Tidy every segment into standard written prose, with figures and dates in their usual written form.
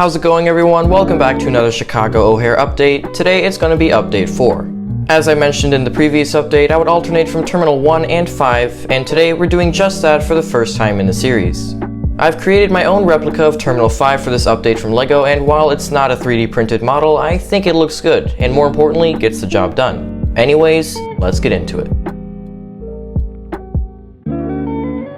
How's it going, everyone? Welcome back to another Chicago O'Hare update. Today it's going to be update 4. As I mentioned in the previous update, I would alternate from Terminal 1 and 5, and today we're doing just that for the first time in the series. I've created my own replica of Terminal 5 for this update from LEGO, and while it's not a 3D printed model, I think it looks good, and more importantly, gets the job done. Anyways, let's get into it.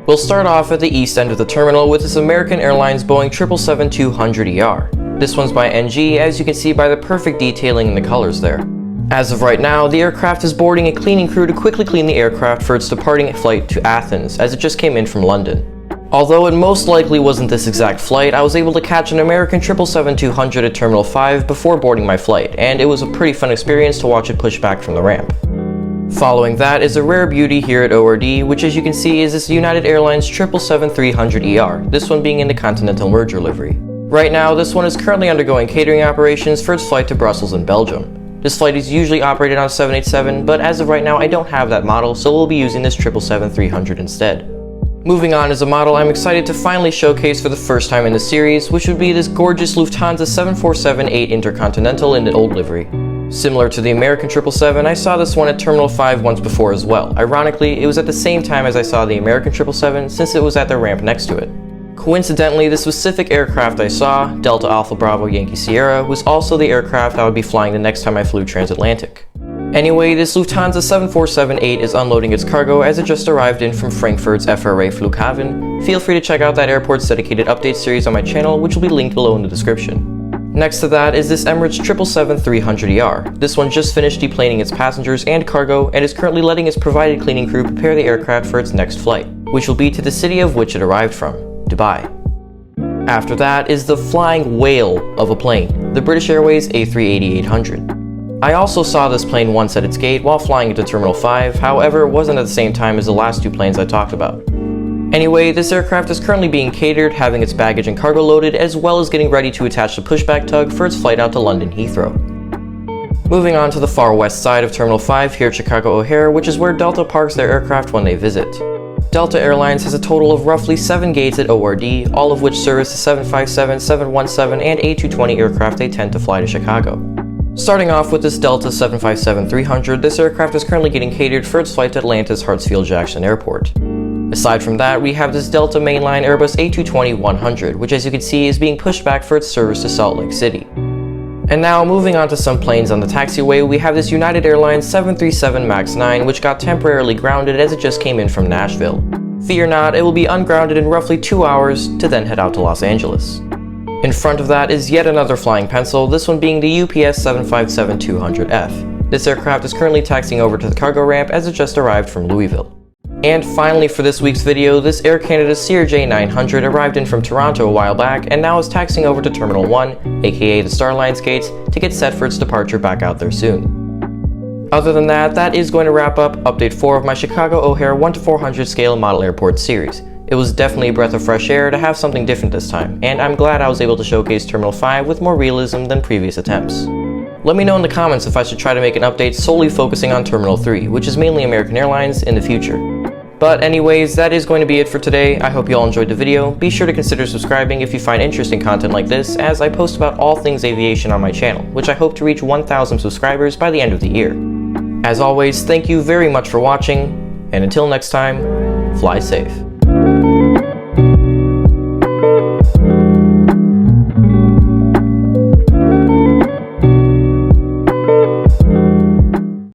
We'll start off at the east end of the terminal with this American Airlines Boeing 777-200ER. This one's by NG, as you can see by the perfect detailing in the colors there. As of right now, the aircraft is boarding a cleaning crew to quickly clean the aircraft for its departing flight to Athens, as it just came in from London. Although it most likely wasn't this exact flight, I was able to catch an American 777-200 at Terminal 5 before boarding my flight, and it was a pretty fun experience to watch it push back from the ramp. Following that is a rare beauty here at ORD, which as you can see is this United Airlines 777-300ER, this one being in the Continental merger livery. Right now, this one is currently undergoing catering operations for its flight to Brussels in Belgium. This flight is usually operated on 787, but as of right now I don't have that model, so we'll be using this 777-300 instead. Moving on is a model I'm excited to finally showcase for the first time in the series, which would be this gorgeous Lufthansa 747-8 Intercontinental in the old livery. Similar to the American 777, I saw this one at Terminal 5 once before as well. Ironically, it was at the same time as I saw the American 777 since it was at the ramp next to it. Coincidentally, the specific aircraft I saw, Delta Alpha Bravo Yankee Sierra, was also the aircraft I would be flying the next time I flew transatlantic. Anyway, this Lufthansa 747-8 is unloading its cargo as it just arrived in from Frankfurt's FRA Flughafen. Feel free to check out that airport's dedicated update series on my channel, which will be linked below in the description. Next to that is this Emirates 777-300ER. This one just finished deplaning its passengers and cargo and is currently letting its provided cleaning crew prepare the aircraft for its next flight, which will be to the city of which it arrived from, Dubai. After that is the flying whale of a plane, the British Airways A380-800. I also saw this plane once at its gate while flying into Terminal 5, however it wasn't at the same time as the last two planes I talked about. Anyway, this aircraft is currently being catered, having its baggage and cargo loaded, as well as getting ready to attach the pushback tug for its flight out to London Heathrow. Moving on to the far west side of Terminal 5 here at Chicago O'Hare, which is where Delta parks their aircraft when they visit. Delta Airlines has a total of roughly 7 gates at ORD, all of which service the 757, 717, and A220 aircraft they tend to fly to Chicago. Starting off with this Delta 757-300, this aircraft is currently getting catered for its flight to Atlanta's Hartsfield-Jackson Airport. Aside from that, we have this Delta mainline Airbus A220-100, which as you can see is being pushed back for its service to Salt Lake City. And now, moving on to some planes on the taxiway, we have this United Airlines 737 MAX 9, which got temporarily grounded as it just came in from Nashville. Fear not, it will be ungrounded in roughly 2 hours to then head out to Los Angeles. In front of that is yet another flying pencil, this one being the UPS 757-200F. This aircraft is currently taxiing over to the cargo ramp as it just arrived from Louisville. And finally for this week's video, this Air Canada CRJ-900 arrived in from Toronto a while back and now is taxiing over to Terminal 1, aka the Starlines gates, to get set for its departure back out there soon. Other than that, that is going to wrap up Update 4 of my Chicago O'Hare 1-400 scale model airport series. It was definitely a breath of fresh air to have something different this time, and I'm glad I was able to showcase Terminal 5 with more realism than previous attempts. Let me know in the comments if I should try to make an update solely focusing on Terminal 3, which is mainly American Airlines, in the future. But anyways, that is going to be it for today. I hope you all enjoyed the video. Be sure to consider subscribing if you find interesting content like this, as I post about all things aviation on my channel, which I hope to reach 1,000 subscribers by the end of the year. As always, thank you very much for watching, and until next time, fly safe.